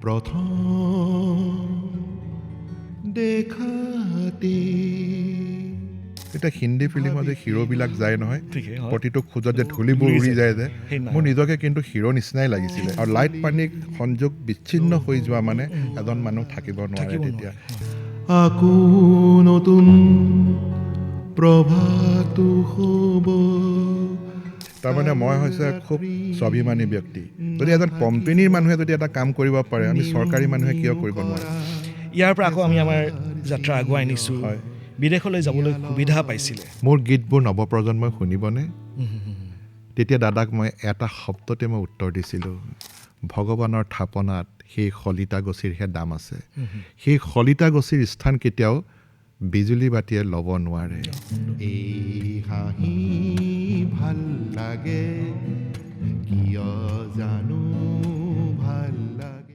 প্ৰথম দেখাতে এতিয়া হিন্দী ফিল্মত যে হিৰোবিলাক যায় নহয় প্ৰতিটো খোজত যে ধূলিবোৰ উৰি যায় যে মোৰ নিজকে কিন্তু হিৰো নিচিনাই লাগিছিলে আৰু লাইট পানী সংযোগ বিচ্ছিন্ন হৈ যোৱা মানে এজন মানুহ থাকিব নোৱাৰে তেতিয়া আকৌ নতুন প্ৰভাতো হ'ব তাৰমানে মই হৈছে খুব স্বাভিমানী ব্যক্তি যদি এজন কোম্পানীৰ মানুহে যদি এটা কাম কৰিব পাৰে আমি চৰকাৰী মানুহে কিয় কৰিব নোৱাৰে ইয়াৰ পৰা আকৌ আমি আমাৰ যাত্ৰা আগুৱাই নিছোঁ বিদেশলৈ যাবলৈ সুবিধা পাইছিলে মোৰ গীতবোৰ নৱপ্ৰজন্মই শুনিবনে তেতিয়া দাদাক মই এটা শব্দতে মই উত্তৰ দিছিলোঁ ভগৱানৰ থাপনাত সেই শলিতা গছিৰহে দাম আছে সেই শলিতা গছিৰ স্থান কেতিয়াও বিজুলী বাতিয়ে ল'ব নোৱাৰে এই হাঁহি ভাল লাগে কিয় জানো